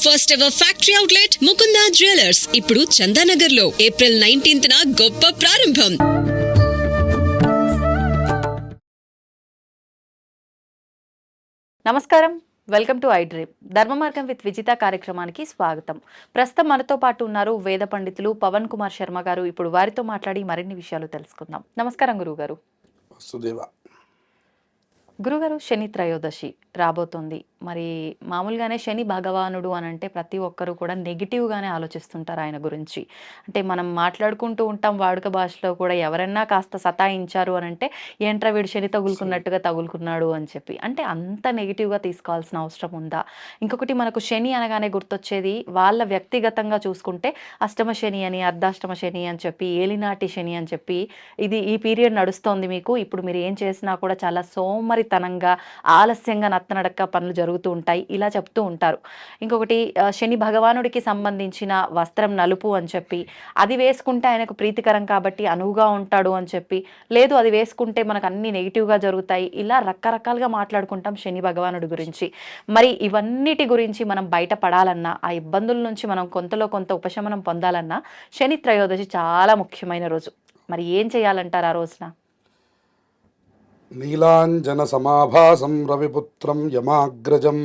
First ever factory outlet Mukunda jewellers ఇప్పుడు చందానగర్ లో April 19న గొప్ప ప్రారంభం. నమస్కారం, వెల్కమ్ టు ఐ డ్రీమ్. ధర్మ మార్గం విత్ విజిత కార్యక్రమానికి స్వాగతం. ప్రస్తుతం మనతో పాటు ఉన్నారు వేద పండితులు పవన్ కుమార్ శర్మ గారు. ఇప్పుడు వారితో మాట్లాడి మరిన్ని విషయాలు తెలుసుకుందాం. నమస్కారం గురుగారు. గురుగారు, శని త్రయోదశి రాబోతుంది. మరి మామూలుగానే శని భగవానుడు అని అంటే ప్రతి ఒక్కరు కూడా నెగిటివ్గానే ఆలోచిస్తుంటారు ఆయన గురించి. అంటే మనం మాట్లాడుకుంటూ ఉంటాం వాడుక భాషలో కూడా, ఎవరన్నా కాస్త సతాయించారు అని అంటే ఏంట్రా వీడు శని తగులుకున్నట్టుగా తగులుకున్నాడు అని చెప్పి. అంటే అంత నెగిటివ్గా తీసుకోవాల్సిన అవసరం ఉందా? ఇంకొకటి, మనకు శని అనగానే గుర్తొచ్చేది వాళ్ళ వ్యక్తిగతంగా చూసుకుంటే అష్టమ శని అని, అర్ధాష్టమ శని అని చెప్పి, ఏలినాటి శని అని చెప్పి, ఇది ఈ పీరియడ్ నడుస్తోంది మీకు, ఇప్పుడు మీరు ఏం చేసినా కూడా చాలా సోమరితనంగా ఆలస్యంగా నత్తనడక్క పనులు జరుగుతూ ఉంటాయి, ఇలా చెప్తూ ఉంటారు. ఇంకొకటి, శని భగవానుడికి సంబంధించిన వస్త్రం నలుపు అని చెప్పి, అది వేసుకుంటే ఆయనకు ప్రీతికరం కాబట్టి అనువుగా ఉంటాడు అని చెప్పి, లేదు అది వేసుకుంటే మనకు అన్ని నెగిటివ్గా జరుగుతాయి, ఇలా రకరకాలుగా మాట్లాడుకుంటాం శని భగవానుడి గురించి. మరి ఇవన్నిటి గురించి మనం బయటపడాలన్నా, ఆ ఇబ్బందుల నుంచి మనం కొంతలో కొంత ఉపశమనం పొందాలన్నా శని త్రయోదశి చాలా ముఖ్యమైన రోజు. మరి ఏం చేయాలంటారు ఆ రోజున? నీలాంజన సమాభాసం రవిపుత్రం యమాగ్రజం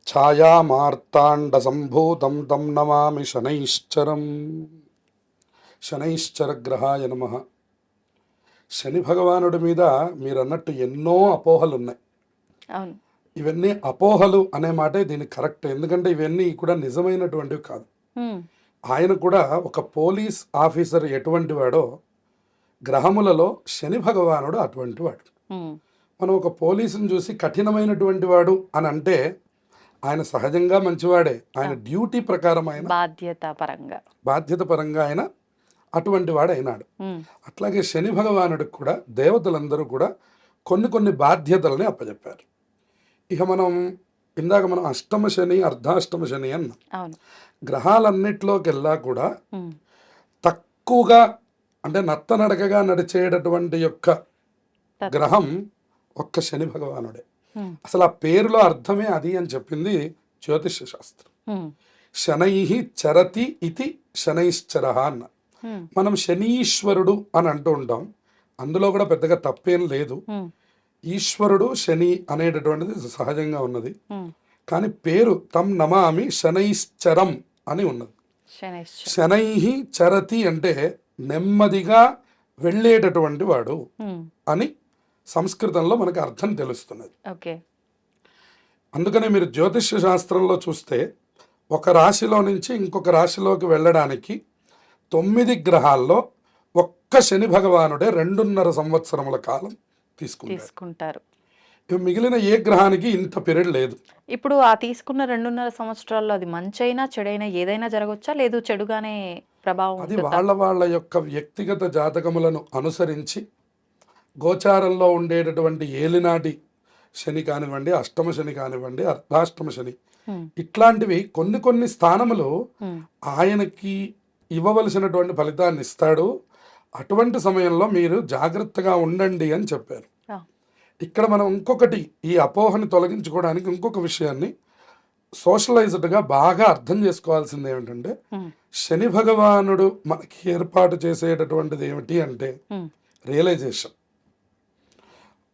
ఛాయామార్తాండ సంభూతం తం నమామి శనైశ్చరం. శనైశ్చర గ్రహాయ నమః. శని భగవానుడి మీద మీరు అన్నట్టు ఎన్నో అపోహలు ఉన్నాయి. అవును, ఇవన్నీ అపోహలు అనే మాటే దీనికి కరెక్ట్. ఎందుకంటే ఇవన్నీ కూడా నిజమైనటువంటివి కాదు. ఆయన కూడా ఒక పోలీస్ ఆఫీసర్ ఎటువంటి వాడో, గ్రహములలో శని భగవానుడు అటువంటి వాడు. మనం ఒక పోలీసుని చూసి కఠినమైనటువంటి వాడు అని అంటే ఆయన సహజంగా మంచివాడే. ఆయన డ్యూటీ ప్రకారం ఆయన బాధ్యత పరంగా ఆయన అటువంటి వాడు అయినాడు. అట్లాగే శని భగవానుడికి కూడా దేవతలందరూ కూడా కొన్ని కొన్ని బాధ్యతలని అప్పచెప్పారు. ఇక మనం ఇందాక మనం అష్టమ శని, అర్ధాష్టమ శని అన్నాం. గ్రహాలన్నిట్లోకెల్లా కూడా తక్కువగా అంటే నత్తనడకగా నడిచేటటువంటి యొక్క గ్రహం ఒక్క శని భగవానుడే. అసలు ఆ పేరులో అర్థమే అది అని చెప్పింది జ్యోతిష శాస్త్రం. శనై చరతి ఇది శనైశ్చర అన్న. మనం శనీశ్వరుడు అని అంటూ ఉంటాం, అందులో కూడా పెద్దగా తప్పేం లేదు. ఈశ్వరుడు శని అనేటటువంటిది సహజంగా ఉన్నది. కానీ పేరు తం నమామి శనైశ్చరం అని ఉన్నది. శనై చరతి అంటే నెమ్మదిగా వెళ్ళేటటువంటి వాడు అని సంస్కృతంలో మనకు అర్థం తెలుస్తున్నది. అందుకనే మీరు జ్యోతిష్య శాస్త్రంలో చూస్తే ఒక రాశిలో నుంచి ఇంకొక రాశిలోకి వెళ్ళడానికి 9 గ్రహాల్లో ఒక్క శని భగవానుడే 2.5 సంవత్సరముల కాలం తీసుకుంటారు. మిగిలిన ఏ గ్రహానికి ఇంత పీరియడ్ లేదు. ఇప్పుడు ఆ తీసుకున్న 2.5 సంవత్సరాల్లో అది మంచైనా చెడైనా ఏదైనా జరగవచ్చా, లేదు చెడుగానే ప్రభావం? అది వాళ్ళ యొక్క వ్యక్తిగత జాతకములను అనుసరించి గోచారంలో ఉండేటటువంటి ఏలినాటి శని కానివ్వండి, అష్టమ శని కానివ్వండి, అర్ధాష్టమ శని, ఇట్లాంటివి కొన్ని కొన్ని స్థానములు ఆయనకి ఇవ్వవలసినటువంటి ఫలితాన్ని ఇస్తాడు. అటువంటి సమయంలో మీరు జాగ్రత్తగా ఉండండి అని చెప్పారు. ఇక్కడ మనం ఇంకొకటి, ఈ అపోహని తొలగించుకోవడానికి ఇంకొక విషయాన్ని సోషలైజ్డ్గా బాగా అర్థం చేసుకోవాల్సింది ఏమిటంటే, శని భగవానుడు మనకి ఏర్పాటు చేసేటటువంటిది ఏమిటి అంటే రియలైజేషన్.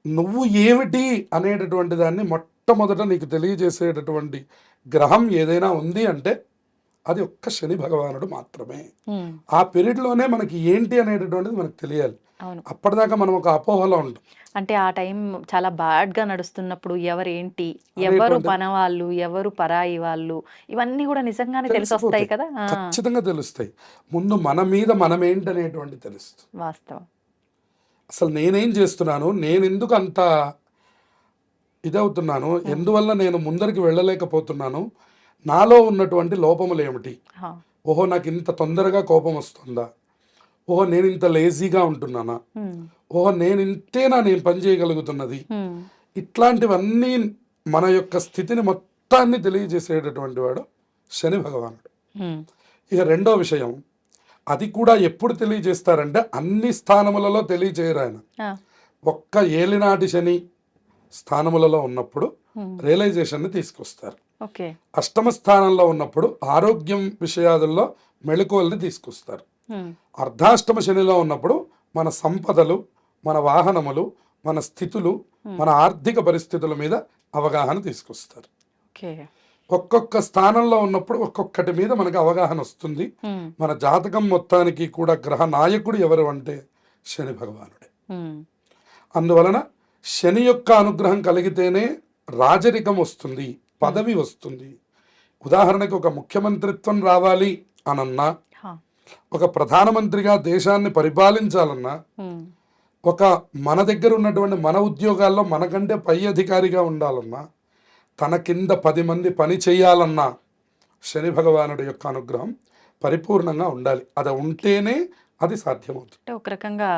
నువ్వు ఏమిటి అనేటటువంటి దాన్ని మొట్టమొదట నీకు తెలియజేసేటటువంటి గ్రహం ఏదైనా ఉంది అంటే అది ఒక్క శని భగవానుడు మాత్రమే. ఆ పీరియడ్లోనే మనకి ఏంటి అనేటటువంటిది మనకు తెలియాలి. అప్పటిదాకా మనం ఒక అపోహలో ఉంటాం. అంటే ఆ టైం చాలా బ్యాడ్గా నడుస్తున్నప్పుడు ఎవరేంటి, ఎవరు పనవాళ్ళు, ఎవరు పరాయి వాళ్ళు, ఇవన్నీ కూడా నిజంగానే తెలిసొస్తాయి కదా. ఖచ్చితంగా తెలుస్తాయి. ముందు మన మీద మనం ఏంటనేటువంటి తెలుస్తుంది. వాస్తవం. అసలు నేనేం చేస్తున్నాను, నేను ఎందుకు అంత ఇదవుతున్నాను, ఎందువల్ల నేను ముందరికి వెళ్ళలేకపోతున్నాను, నాలో ఉన్నటువంటి లోపములు ఏమిటి, ఓహో నాకు ఇంత తొందరగా కోపం వస్తుందా, ఓహో నేను ఇంత లేజీగా ఉంటున్నానా, ఓహో నేను పని చేయగలుగుతున్నది, ఇట్లాంటివన్నీ మన యొక్క స్థితిని మొత్తాన్ని తెలియజేసేటటువంటి వాడు శని భగవానుడు. ఇక రెండో విషయం, అది కూడా ఎప్పుడు తెలియజేస్తారంటే అన్ని స్థానములలో తెలియజేయరు ఆయన. ఒక్క ఏలినాటి శని స్థానములలో ఉన్నప్పుడు రియలైజేషన్ని తీసుకొస్తారు. ఓకే. అష్టమ స్థానంలో ఉన్నప్పుడు ఆరోగ్యం విషయాలలో మెళకువల్ని తీసుకొస్తారు. అర్ధాష్టమ శనిలో ఉన్నప్పుడు మన సంపదలు, మన వాహనములు, మన స్థితులు, మన ఆర్థిక పరిస్థితుల మీద అవగాహన తీసుకొస్తారు. ఓకే. ఒక్కొక్క స్థానంలో ఉన్నప్పుడు ఒక్కొక్కటి మీద మనకు అవగాహన వస్తుంది. మన జాతకం మొత్తానికి కూడా గ్రహ నాయకుడు ఎవరు అంటే శని భగవానుడే. అందువలన శని యొక్క అనుగ్రహం కలిగితేనే రాజరికం వస్తుంది, పదవి వస్తుంది. ఉదాహరణకి ఒక ముఖ్యమంత్రిత్వం రావాలి అనన్నా, ఒక ప్రధానమంత్రిగా దేశాన్ని పరిపాలించాలన్నా, ఒక మన దగ్గర ఉన్నటువంటి మన ఉద్యోగాల్లో మనకంటే పై అధికారిగా ఉండాలన్నా, తన కింద 10 మంది పని చేయాలన్నా శని భగవానుడి యొక్క అనుగ్రహం పరిపూర్ణంగా ఉండాలి. అది ఉంటేనే అది సాధ్యమవుతుంది. అంటే ఒక రకంగా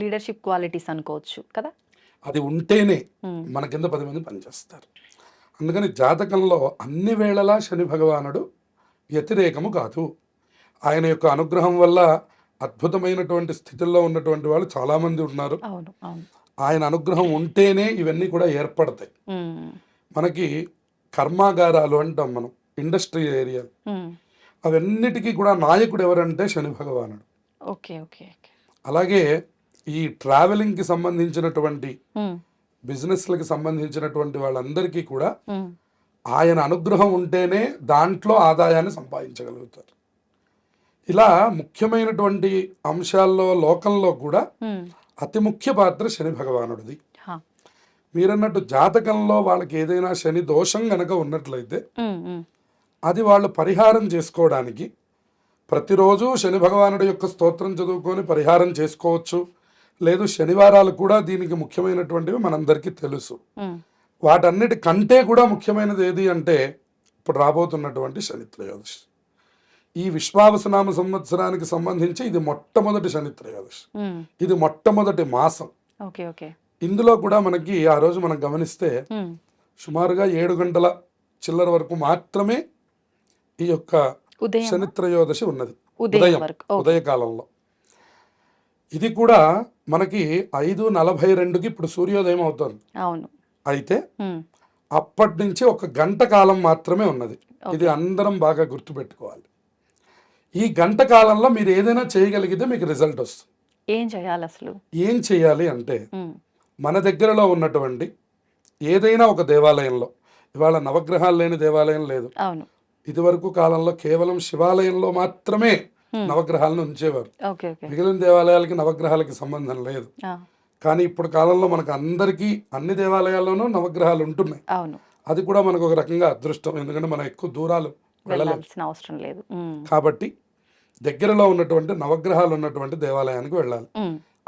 లీడర్షిప్ క్వాలిటీస్ అనుకోవచ్చు కదా. అది ఉంటేనే మన కింద 10 మంది పనిచేస్తారు. అందుకని జాతకంలో అన్ని వేళలా శని భగవానుడు వ్యతిరేకము కాదు. ఆయన యొక్క అనుగ్రహం వల్ల అద్భుతమైనటువంటి స్థితిలో ఉన్నటువంటి వాళ్ళు చాలామంది ఉన్నారు. అవును, అవును. ఆయన అనుగ్రహం ఉంటేనే ఇవన్నీ కూడా ఏర్పడతాయి. మనకి కర్మాగారాలు అంటాం మనం, ఇండస్ట్రీ ఏరియా, అవన్నిటికీ కూడా నాయకుడు ఎవరంటే శని భగవానుడు. Okay, okay. అలాగే ఈ ట్రావెలింగ్కి సంబంధించినటువంటి బిజినెస్లకి సంబంధించినటువంటి వాళ్ళందరికీ కూడా ఆయన అనుగ్రహం ఉంటేనే దాంట్లో ఆదాయాన్ని సంపాదించగలుగుతారు. ఇలా ముఖ్యమైనటువంటి అంశాల్లో లోకంలో కూడా అతి ముఖ్య పాత్ర శని భగవానుడిది. మీరన్నట్టు జాతకంలో వాళ్ళకి ఏదైనా శని దోషం గనక ఉన్నట్లయితే అది వాళ్ళు పరిహారం చేసుకోవడానికి ప్రతిరోజు శని భగవానుడి యొక్క స్తోత్రం చదువుకొని పరిహారం చేసుకోవచ్చు. లేదు, శనివారాలు కూడా దీనికి ముఖ్యమైనటువంటివి మనందరికీ తెలుసు. వాటన్నిటి కంటే కూడా ముఖ్యమైనది ఏది అంటే ఇప్పుడు రాబోతున్నటువంటి శని త్రయోదశి. ఈ విశ్వావసనామ సంవత్సరానికి సంబంధించి ఇది మొట్టమొదటి శని త్రయోదశి. ఇది మొట్టమొదటి మాసం. ఇందులో కూడా మనకి ఆ రోజు మనం గమనిస్తే సుమారుగా 7 గంటల చిల్లర వరకు మాత్రమే ఈ యొక్క శని త్రయోదశి ఉన్నది, ఉదయకాలంలో. ఇది కూడా మనకి 5:42కి ఇప్పుడు సూర్యోదయం అవుతుంది. అయితే అప్పటి నుంచి 1 గంట కాలం మాత్రమే ఉన్నది. ఇది అందరం బాగా గుర్తుపెట్టుకోవాలి. ఈ గంట కాలంలో మీరు ఏదైనా చేయగలిగితే మీకు రిజల్ట్ వస్తుంది. ఏం చేయాలి అసలు? ఏం చేయాలి అంటే మన దగ్గరలో ఉన్నటువంటి ఏదైనా ఒక దేవాలయంలో, ఇవాళ నవగ్రహాలు లేని దేవాలయం లేదు. ఇదివరకు కాలంలో కేవలం శివాలయంలో మాత్రమే నవగ్రహాలను ఉంచేవారు. మిగిలిన దేవాలయాలకి నవగ్రహాలకి సంబంధం లేదు. కానీ ఇప్పుడు కాలంలో మనకు అందరికీ అన్ని దేవాలయాల్లోనూ నవగ్రహాలు ఉంటున్నాయి. అది కూడా మనకు ఒక రకంగా అదృష్టం, ఎందుకంటే మనం ఎక్కువ దూరాలు వెళ్ళాల్సిన అవసరం లేదు. కాబట్టి దగ్గరలో ఉన్నటువంటి నవగ్రహాలు ఉన్నటువంటి దేవాలయానికి వెళ్ళాలి.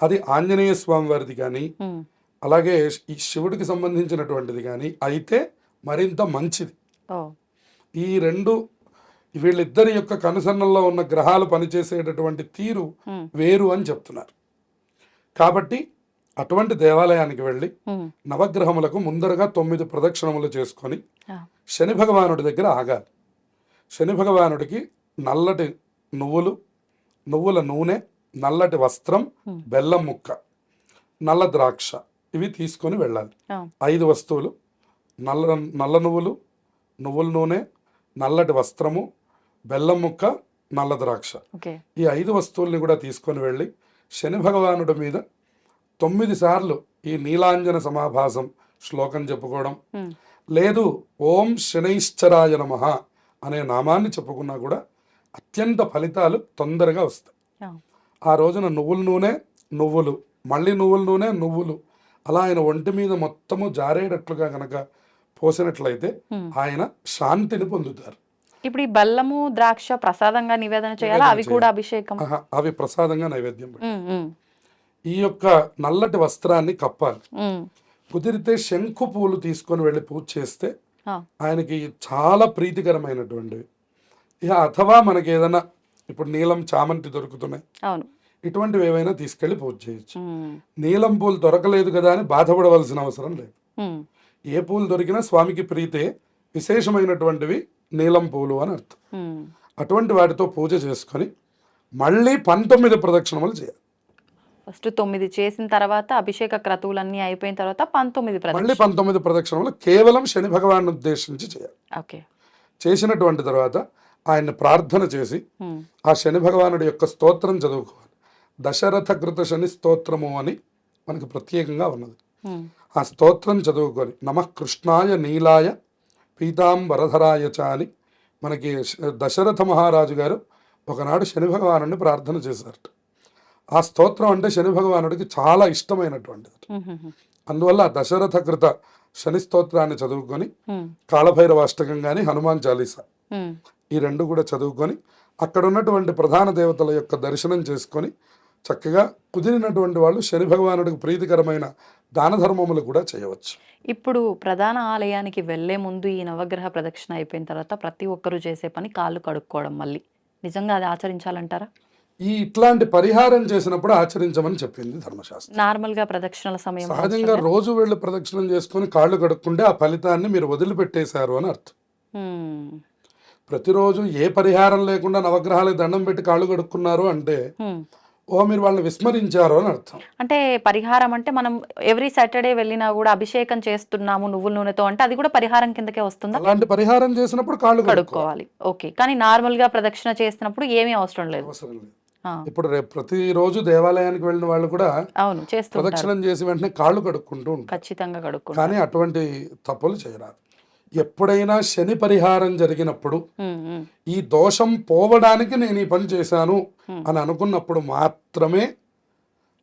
అది ఆంజనేయ స్వామి వారిది కానీ, అలాగే ఈ శివుడికి సంబంధించినటువంటిది కానీ అయితే మరింత మంచిది. ఈ రెండు వీళ్ళిద్దరి యొక్క కనుసన్నల్లో ఉన్న గ్రహాలు పనిచేసేటటువంటి తీరు వేరు అని చెప్తున్నారు. కాబట్టి అటువంటి దేవాలయానికి వెళ్ళి నవగ్రహములకు ముందరగా 9 ప్రదక్షిణములు చేసుకొని శని భగవానుడి దగ్గర ఆగాలి. శని భగవానుడికి నల్లటి నువ్వులు, నువ్వుల నూనె, నల్లటి వస్త్రం, బెల్లం ముక్క, నల్ల ద్రాక్ష ఇవి తీసుకొని వెళ్ళాలి. 5 వస్తువులు: నల్ల నువ్వులు, నువ్వుల నూనె, నల్లటి వస్త్రము, బెల్లం ముక్క, నల్ల ద్రాక్ష. ఈ 5 వస్తువుల్ని కూడా తీసుకొని వెళ్ళి శని భగవానుడి మీద 9 సార్లు ఈ నీలాంజన సమాభాసం శ్లోకం చెప్పుకోవడం, లేదు ఓం శనైశ్చరాయ నమః అనే నామాన్ని చెప్పుకున్నా కూడా అత్యంత ఫలితాలు తొందరగా వస్తాయి. ఆ రోజున నువ్వుల నూనె, నువ్వులు, మళ్ళీ నువ్వుల నూనె, నువ్వులు అలా ఆయన ఒంటి మీద మొత్తము జారేటట్లుగా కనుక పోసినట్లయితే ఆయన శాంతిని పొందుతారు. ఇప్పుడు ఈ బెల్లము, ద్రాక్ష ప్రసాదంగా నివేదన చేయాలా? అవి కూడా అభిషేకం? అవి ప్రసాదంగా నైవేద్యం. ఈ యొక్క నల్లటి వస్త్రాన్ని కప్పాలి. కుదిరితే శంఖు పూలు తీసుకొని వెళ్ళి పూజ చేస్తే ఆయనకి చాలా ప్రీతికరమైనటువంటివి. ఇక అథవా మనకి ఏదైనా ఇప్పుడు నీలం, చామంతి దొరుకుతున్నాయి, ఇటువంటివి ఏవైనా తీసుకెళ్లి పూజ చేయొచ్చు. నీలం పూలు దొరకలేదు కదా అని బాధపడవలసిన అవసరం లేదు. ఏ పూలు దొరికినా స్వామికి ప్రీతే, విశేషమైనటువంటివి నీలం పూలు అని అర్థం. అటువంటి వాటితో పూజ చేసుకొని మళ్ళీ 19 ప్రదక్షిణములు చేయాలి. ఫస్ట్ 9 చేసిన తర్వాత అభిషేక క్రతువులన్నీ అయిపోయిన తర్వాత 19 మళ్ళీ 19 ప్రదక్షిణములు కేవలం శని భగవాన్ ఉద్దేశించి చేయాలి. చేసినటువంటి తర్వాత ఆయన్ని ప్రార్థన చేసి ఉమ్, ఆ శని భగవానుడి యొక్క స్తోత్రం చదువుకోవాలి. దశరథ కృత శని స్తోత్రము అని మనకి ప్రత్యేకంగా ఉన్నది. ఉమ్, ఆ స్తోత్రం చదువుకొని నమః కృష్ణాయ నీలాయ పీతాంబరధరాయ చ అని మనకి దశరథ మహారాజు గారు ఒకనాడు శని భగవానుడిని ప్రార్థన చేశారట. ఆ స్తోత్రం అంటే శని భగవానుడికి చాలా ఇష్టమైనటువంటిది. ఉమ్, ఉమ్, అందువల్ల ఆ దశరథ కృత శని స్తోత్రాన్ని చదువుకొని ఉమ్, కాళభైరవ అష్టకం కానీ హనుమాన్ చాలీసా ఉమ్. ఈ రెండు కూడా చదువుకొని అక్కడ ఉన్నటువంటి ప్రధాన దేవతల యొక్క దర్శనం చేసుకొని చక్కగా కుదిరినటువంటి వాళ్ళు శని భగవానుడికి ప్రీతికరమైన దాన ధర్మములు కూడా చేయవచ్చు. ఇప్పుడు ప్రధాన ఆలయానికి వెళ్లే ముందు ఈ నవగ్రహ ప్రదక్షిణ అయిపోయిన తర్వాత ప్రతి ఒక్కరూ చేసే పని కాళ్ళు కడుక్కోవడం. మళ్ళీ నిజంగా అది ఆచరించాలంటారా? ఇట్లాంటి పరిహారం చేసినప్పుడు ఆచరించమని చెప్పింది ధర్మశాస్త్రం. నార్మల్ గా ప్రదక్షిణల సమయం సహజంగా రోజు వెళ్ళి ప్రదక్షిణం చేసుకొని కాళ్ళు కడుక్కుంటే ఆ ఫలితాన్ని మీరు వదిలిపెట్టేశారు అని అర్థం. ఉమ్, ప్రతిరోజు ఏ పరిహారం లేకుండా నవగ్రహాలకు దండం పెట్టి కాళ్ళు కడుక్కున్నారు అంటే ఉమ్. మీరు వాళ్ళని విస్మరించారు అని అర్థం. అంటే పరిహారం అంటే మనం ఎవ్రీ సాటర్డే వెళ్ళినా కూడా అభిషేకం చేస్తున్నాము నువ్వుల నూనెతో అంటే అది కూడా పరిహారం కిందకే వస్తుందా? అలాంటి పరిహారం చేసినప్పుడు కాళ్ళు కడుక్కోవాలి. కడుక్కోవాలి. ఓకే. కానీ నార్మల్ గా ప్రదక్షిణ చేస్తున్నప్పుడు ఏమీ అవసరం లేదు. అవసరం లేదు. ఆ, ఇప్పుడు రేపు ప్రతిరోజు దేవాలయానికి వెళ్ళిన వాళ్ళు కూడా అవును చేస్తుంటారు. ప్రదక్షిణం చేసి వెంటనే కాళ్ళు కడుక్కుంటూ ఉంటారు. ఖచ్చితంగా కడుక్కుంటారు. కానీ అటువంటి తప్పులు చేయరాదు. ఎప్పుడైనా శని పరిహారం జరిగినప్పుడు ఉమ్, ఉమ్, ఈ దోషం పోవడానికి నేను ఈ పని చేశాను అని అనుకున్నప్పుడు మాత్రమే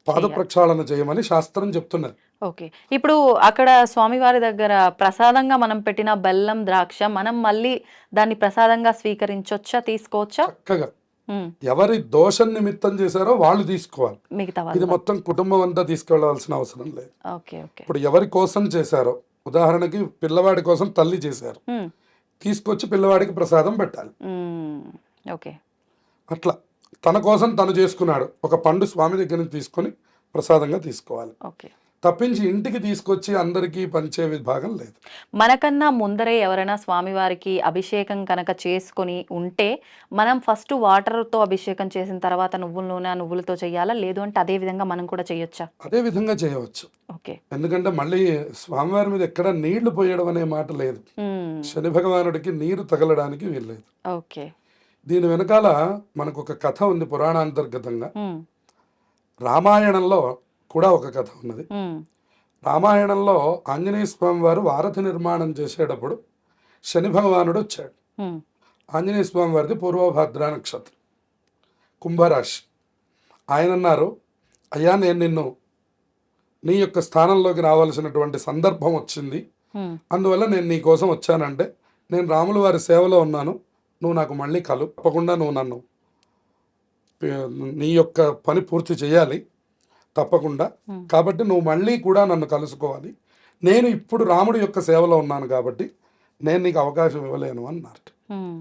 పాద ప్రక్షాళన చేయమని శాస్త్రం చెప్తున్నది. ఓకే. ఇప్పుడు అక్కడ స్వామివారి దగ్గర ప్రసాదంగా మనం పెట్టిన బెల్లం ద్రాక్ష మనం మళ్ళీ దాన్ని ప్రసాదంగా స్వీకరించొచ్చా, తీసుకోవచ్చా? చక్కగా ఉమ్, ఎవరి దోషం నిమిత్తం చేశారో వాళ్ళు తీసుకోవాలి. మిగతా ఇది వాళ్ళు. మొత్తం కుటుంబం అంతా తీసుకెళ్లవలసిన అవసరం లేదు. Okay okay. ఇప్పుడు ఎవరి కోసం చేశారో, ఉదాహరణకి పిల్లవాడి కోసం తల్లి చేశారు, ఉమ్, తీసుకొచ్చి పిల్లవాడికి ప్రసాదం పెట్టాలి. ఉమ్, ఓకే. అట్లా తన కోసం తను చేసుకున్నాడు, ఒక పండు స్వామి దగ్గర నుంచి తీసుకొని ప్రసాదంగా తీసుకోవాలి. ఓకే. తప్పించి ఇంటికి తీసుకొచ్చి అందరికీ పంచే విభాగం లేదు. మనకన్నా ముందరే ఎవరైనా స్వామివారికి అభిషేకం కనుక చేసుకొని ఉంటే మనం ఫస్ట్ వాటర్తో అభిషేకం చేసిన తర్వాత నువ్వుల నూనె నువ్వులతో చేయాలా, లేదు అంటే అదే విధంగా మనం కూడా చేయొచ్చా? అదే విధంగా చేయవచ్చు. ఓకే. ఎందుకంటే మళ్ళీ స్వామివారి మీద ఎక్కడ నీళ్లు పోయడం అనే మాట లేదు. ఉమ్, శని భగవానుడికి నీరు తగలడానికి వీల్లేదు. ఓకే. దీని వెనకాల మనకు ఒక కథ ఉంది పురాణాంతర్గతంగా. ఉమ్, రామాయణంలో కూడా ఒక కథ ఉన్నది. ఉమ్, రామాయణంలో ఆంజనేయ స్వామి వారు వారధి నిర్మాణం చేసేటప్పుడు శని భగవానుడు వచ్చాడు. ఉమ్, ఆంజనేయ స్వామి వారిది పూర్వభాద్ర నక్షత్రం, కుంభరాశి. ఆయన అన్నారు, అయ్యా నేను నిన్ను నీ యొక్క స్థానంలోకి రావాల్సినటువంటి సందర్భం వచ్చింది, ఉమ్, అందువల్ల నేను నీ కోసం వచ్చానంటే నేను రాముల వారి సేవలో ఉన్నాను, నువ్వు నాకు మళ్ళీ తప్పకుండా నువ్వు నన్ను నీ యొక్క పని పూర్తి చేయాలి తప్పకుండా, కాబట్టి నువ్వు మళ్ళీ కూడా నన్ను కలుసుకోవాలి, నేను ఇప్పుడు రాముడి యొక్క సేవలో ఉన్నాను కాబట్టి నేను నీకు అవకాశం ఇవ్వలేను అన్నారు. ఉమ్,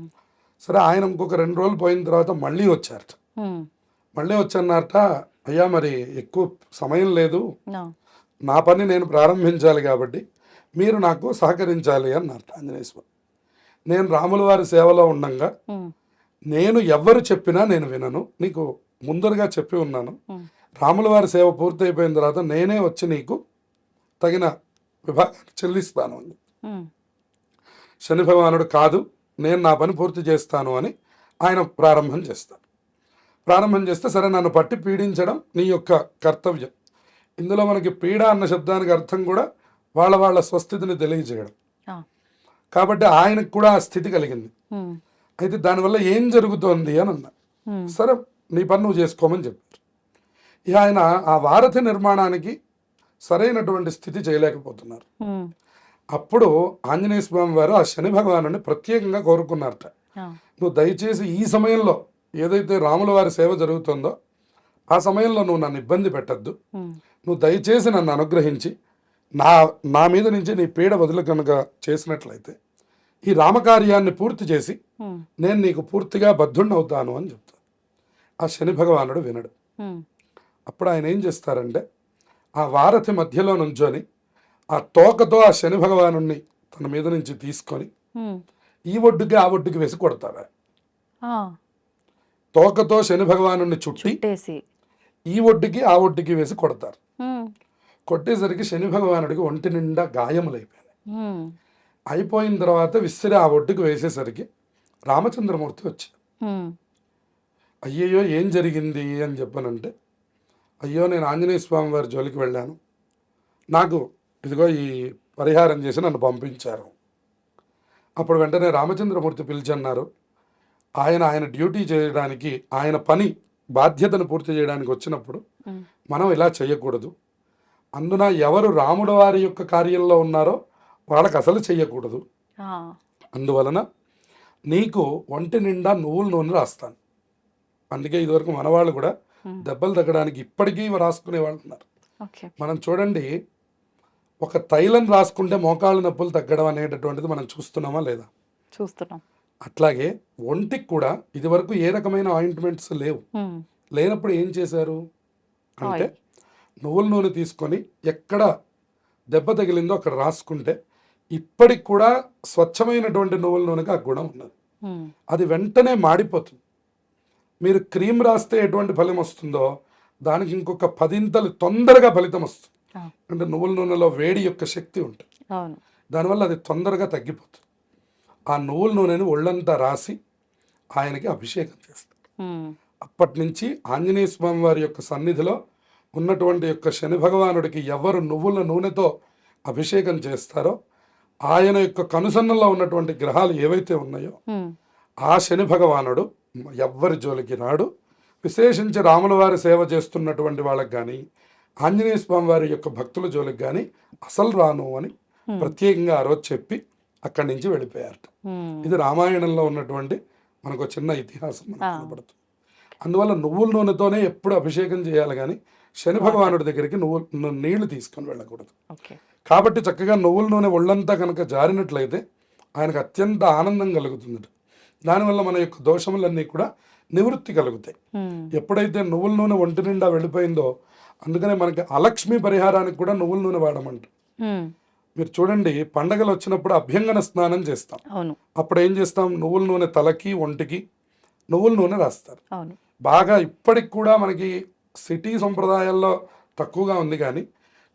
సరే ఆయన ఇంకొక 2 రోజులు పోయిన తర్వాత మళ్ళీ వచ్చారట. ఉమ్, మళ్ళీ వచ్చన్నారట, అయ్యా మరి ఎక్కువ సమయం లేదు, no. నా పని నేను ప్రారంభించాలి కాబట్టి మీరు నాకు సహకరించాలి అన్నారు ఆంజనేయ స్వామి. నేను రాముల వారి సేవలో ఉండంగా ఉమ్, నేను ఎవరు చెప్పినా నేను వినను, నీకు ముందరగా చెప్పి ఉన్నాను, ఉమ్, రాముల వారి సేవ పూర్తయిపోయిన తర్వాత నేనే వచ్చి నీకు తగిన విభాగాన్ని చెల్లిస్తాను అని. ఉమ్, శని భగవానుడు కాదు, నేను నా పని పూర్తి చేస్తాను అని ఆయన ప్రారంభం చేస్తాడు. ప్రారంభం చేస్తే సరే నన్ను పట్టి పీడించడం నీ యొక్క కర్తవ్యం. ఇందులో మనకి పీడ అన్న శబ్దానికి అర్థం కూడా వాళ్ళ వాళ్ళ స్వస్థితిని తెలియజేయడం. ఆ, కాబట్టి ఆయనకు కూడా ఆ స్థితి కలిగింది. ఉమ్, అయితే దానివల్ల ఏం జరుగుతోంది అని అన్నా. ఉమ్, సరే నీ పని నువ్వు చేసుకోమని చెప్పారు. ఇక ఆయన ఆ వారధి నిర్మాణానికి సరైనటువంటి స్థితి చేయలేకపోతున్నారు. ఉమ్, అప్పుడు ఆంజనేయ స్వామి వారు ఆ శని భగవానుని ప్రత్యేకంగా కోరుకున్నారట, ఆ, నువ్వు దయచేసి ఈ సమయంలో ఏదైతే రాముల వారి సేవ జరుగుతుందో ఆ సమయంలో నువ్వు నన్ను ఇబ్బంది పెట్టద్దు, ఉమ్, నువ్వు దయచేసి నన్ను అనుగ్రహించి నా మీద నుంచి నీ పీడ వదులు కనుక చేసినట్లయితే ఈ రామకార్యాన్ని పూర్తి చేసి ఉమ్, నేను నీకు పూర్తిగా బద్ధుణ్ణి అవుతాను అని చెప్తాను. ఆ శని భగవానుడు వినడు. ఉమ్, అప్పుడు ఆయన ఏం చేస్తారంటే ఆ వారధి మధ్యలో నుంచొని ఆ తోకతో ఆ శని భగవానుణ్ణి తన మీద నుంచి తీసుకొని ఉమ్, ఈ ఒడ్డుకి ఆ ఒడ్డుకి వేసి కొడతారు. ఆ, తోకతో శని భగవానుణ్ణి చుట్టి చుట్టేసి ఈ ఒడ్డుకి ఆ ఒడ్డుకి వేసి కొడతారు. ఉమ్, కొట్టేసరికి శని భగవానుడికి ఒంటి నిండా గాయములైపోయాయి. ఉమ్, అయిపోయిన తర్వాత విసిరి ఆ ఒడ్డుకు వేసేసరికి రామచంద్రమూర్తి వచ్చారు. అయ్యయ్యో ఏం జరిగింది అని చెప్పానంటే, అయ్యో నేను ఆంజనేయ స్వామి వారి జోలికి వెళ్ళాను, నాకు ఇదిగో ఈ పరిహారం చేసి నన్ను పంపించారు. అప్పుడు వెంటనే రామచంద్రమూర్తి పిలిచన్నారు. ఆయన డ్యూటీ చేయడానికి, ఆయన పని బాధ్యతను పూర్తి చేయడానికి వచ్చినప్పుడు మనం ఇలా చేయకూడదు. అందున ఎవరు రాముడు వారి యొక్క కార్యంలో ఉన్నారో వాళ్ళకి అసలు చెయ్యకూడదు. అందువలన నీకు ఒంటి నిండా నువ్వుల నూనె రాస్తాను. అందుకే ఇదివరకు మనవాళ్ళు కూడా దెబ్బలు తగ్గడానికి ఇప్పటికీ రాసుకునే వాళ్ళు ఉన్నారు. మనం చూడండి, ఒక తైలం రాసుకుంటే మోకాళ్ళ నొప్పులు తగ్గడం అనేటటువంటిది మనం చూస్తున్నామా లేదా? చూస్తున్నాం. అట్లాగే ఒంటికి కూడా ఇదివరకు ఏ రకమైన ఆయింట్మెంట్స్ లేవు. లేనప్పుడు ఏం చేశారు అంటే నువ్వుల నూనె తీసుకొని ఎక్కడ దెబ్బ తగిలిందో అక్కడ రాసుకుంటే ఇప్పటికి కూడా స్వచ్ఛమైనటువంటి నువ్వుల నూనెకి ఆ గుణం ఉన్నది. అది వెంటనే మాడిపోతుంది. మీరు క్రీమ్ రాస్తే ఎటువంటి ఫలితం వస్తుందో దానికి ఇంకొక 10 తొందరగా ఫలితం వస్తుంది. అంటే నువ్వుల నూనెలో వేడి యొక్క శక్తి ఉంటుంది. దానివల్ల అది తొందరగా తగ్గిపోతుంది. ఆ నువ్వుల నూనెని ఒళ్ళంతా రాసి ఆయనకి అభిషేకం చేస్తారు. అప్పటి నుంచి ఆంజనేయ స్వామి వారి యొక్క సన్నిధిలో ఉన్నటువంటి యొక్క శని భగవానుడికి ఎవరు నువ్వుల నూనెతో అభిషేకం చేస్తారో ఆయన యొక్క కనుసన్నలో ఉన్నటువంటి గ్రహాలు ఏవైతే ఉన్నాయో ఆ శని భగవానుడు ఎవ్వరి జోలికి రాడు. విశేషించి రాముల వారి సేవ చేస్తున్నటువంటి వాళ్ళకి కానీ ఆంజనేయ స్వామి వారి యొక్క భక్తుల జోలికి కానీ అసలు రాను అని ప్రత్యేకంగా ఆ రోజు చెప్పి అక్కడి నుంచి వెళ్ళిపోయారట. ఇది రామాయణంలో ఉన్నటువంటి మనకు చిన్న ఇతిహాసం మనకు కనబడుతుంది. అందువల్ల నువ్వుల నూనెతోనే ఎప్పుడు అభిషేకం చేయాలి కానీ శని భగవానుడి దగ్గరికి నీళ్లు తీసుకొని వెళ్ళకూడదు. కాబట్టి చక్కగా నువ్వుల నూనె ఒళ్ళంతా కనుక జారినట్లయితే ఆయనకు అత్యంత ఆనందం కలుగుతుంది. దానివల్ల మన యొక్క దోషములన్నీ కూడా నివృత్తి కలుగుతాయి. ఎప్పుడైతే నువ్వుల నూనె ఒంటి నిండా వెళ్ళిపోయిందో, అందుకనే మనకి అలక్ష్మి పరిహారానికి కూడా నువ్వుల నూనె వాడమంట. మీరు చూడండి, పండగలు వచ్చినప్పుడు అభ్యంగన స్నానం చేస్తాం. అప్పుడు ఏం చేస్తాం? నువ్వుల నూనె తలకి ఒంటికి నువ్వుల నూనె రాస్తారు. బాగా ఇప్పటికి కూడా మనకి సిటీ సంప్రదాయాల్లో తక్కువగా ఉంది కానీ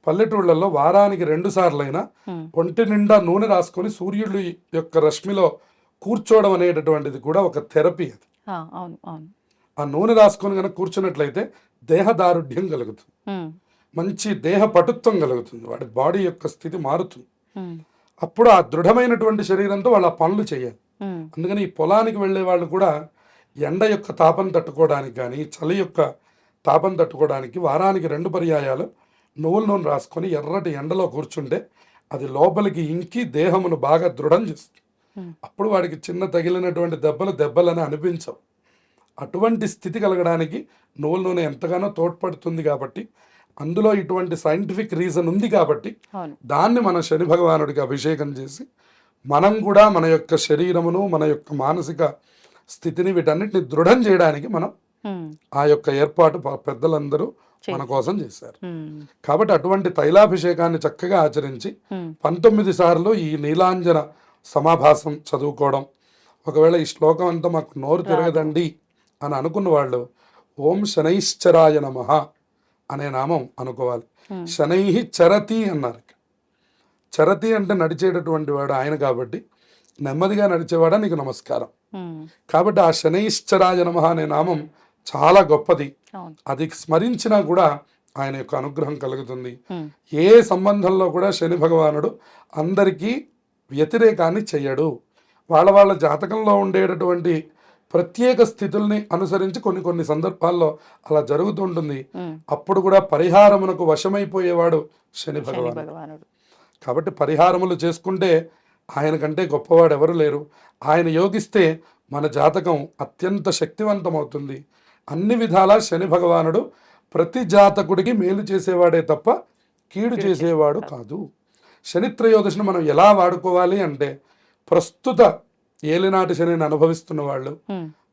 పల్లెటూళ్ళల్లో వారానికి 2 సార్లైనా ఒంటి నిండా నూనె రాసుకొని సూర్యుడి యొక్క రశ్మిలో కూర్చోవడం అనేటటువంటిది కూడా ఒక థెరపీ. అది ఆ నూనె రాసుకొని కనుక కూర్చున్నట్లయితే దేహదారుఢ్యం కలుగుతుంది, మంచి దేహ పటుత్వం కలుగుతుంది, వాడి బాడీ యొక్క స్థితి మారుతుంది. అప్పుడు ఆ దృఢమైనటువంటి శరీరంతో వాళ్ళు ఆ పనులు చేయాలి. అందుకని ఈ పొలానికి వెళ్ళే వాళ్ళు కూడా ఎండ యొక్క తాపం తట్టుకోవడానికి కానీ చలి యొక్క తాపం తట్టుకోవడానికి వారానికి 2 పర్యాయాలు నువ్వుల నూనె రాసుకొని ఎర్రటి ఎండలో కూర్చుంటే అది లోపలికి ఇంకి దేహమును బాగా దృఢం చేస్తుంది. అప్పుడు వాడికి చిన్న తగిలినటువంటి దెబ్బలని అనిపించవు. అటువంటి స్థితి కలగడానికి నువ్వుల నూనె ఎంతగానో తోడ్పడుతుంది. కాబట్టి అందులో ఇటువంటి సైంటిఫిక్ రీజన్ ఉంది కాబట్టి దాన్ని మన శని భగవానుడికి అభిషేకం చేసి మనం కూడా మన యొక్క శరీరమును మన యొక్క మానసిక స్థితిని వీటన్నిటిని దృఢం చేయడానికి మనం ఆ యొక్క ఏర్పాటు పెద్దలందరూ మన కోసం చేశారు. కాబట్టి అటువంటి తైలాభిషేకాన్ని చక్కగా ఆచరించి 19 సార్లు ఈ నీలాంజన సమాభాసం చదువుకోవడం. ఒకవేళ ఈ శ్లోకం అంతా మాకు నోరు తిరగదండి అని అనుకున్న వాళ్ళు ఓం శనైశ్చరాయ నమః అనే నామం అనుకోవాలి. శనై చరతి అన్నారు. చరతి అంటే నడిచేటటువంటి వాడు ఆయన కాబట్టి నెమ్మదిగా నడిచేవాడా నీకు నమస్కారం. కాబట్టి ఆ శనైశ్చరాయ నమః అనే నామం చాలా గొప్పది. అది స్మరించినా కూడా ఆయన యొక్క అనుగ్రహం కలుగుతుంది. ఏ సంబంధంలో కూడా శని భగవానుడు అందరికీ వ్యతిరేకాన్ని చెయ్యడు. వాళ్ళ జాతకంలో ఉండేటటువంటి ప్రత్యేక స్థితుల్ని అనుసరించి కొన్ని సందర్భాల్లో అలా జరుగుతుంటుంది. అప్పుడు కూడా పరిహారమునకు వశమైపోయేవాడు శని భగవానుడు. కాబట్టి పరిహారములు చేసుకుంటే ఆయన కంటే గొప్పవాడు ఎవరు లేరు. ఆయన యోగిస్తే మన జాతకం అత్యంత శక్తివంతమవుతుంది. అన్ని విధాలా శని భగవానుడు ప్రతి జాతకుడికి మేలు చేసేవాడే తప్ప కీడు చేసేవాడు కాదు. శని త్రయోదశిని మనం ఎలా వాడుకోవాలి అంటే, ప్రస్తుత ఏలినాటి శనిని అనుభవిస్తున్న వాళ్ళు,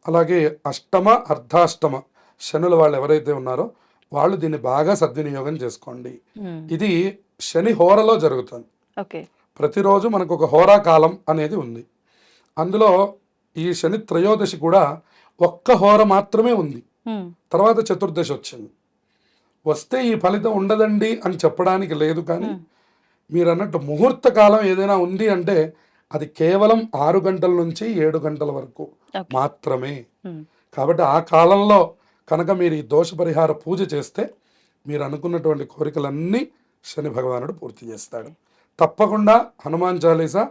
అలాగే అష్టమ అర్ధాష్టమ శనుల వాళ్ళు ఎవరైతే ఉన్నారో వాళ్ళు దీన్ని బాగా సద్వినియోగం చేసుకోండి. ఇది శని హోరలో జరుగుతుంది. ప్రతిరోజు మనకు ఒక హోరా కాలం అనేది ఉంది. అందులో ఈ శని త్రయోదశి కూడా 1 హోర మాత్రమే ఉంది. తర్వాత చతుర్దశి వచ్చింది. వస్తే ఈ ఫలితం ఉండదండి అని చెప్పడానికి లేదు. కానీ మీరు అన్నట్టు ముహూర్త కాలం ఏదైనా ఉంది అంటే అది కేవలం 6 గంటల నుంచి 7 గంటల వరకు ఓకే. మాత్రమే. ఉమ్, కాబట్టి ఆ కాలంలో కనుక మీరు ఈ దోష పరిహార పూజ చేస్తే మీరు అనుకున్నటువంటి కోరికలన్నీ శని భగవానుడు పూర్తి చేస్తాడు. తప్పకుండా హనుమాన్ చాలీసా,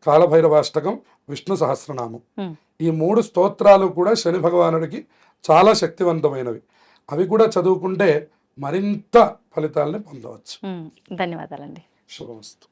కాలభైరవాష్టకం, విష్ణు సహస్రనామం ఉమ్. ఈ 3 స్తోత్రాలు కూడా శని భగవానుడికి చాలా శక్తివంతమైనవి. అవి కూడా చదువుకుంటే మరింత ఫలితాలని పొందవచ్చు. ధన్యవాదాలండి. శుభమస్తు.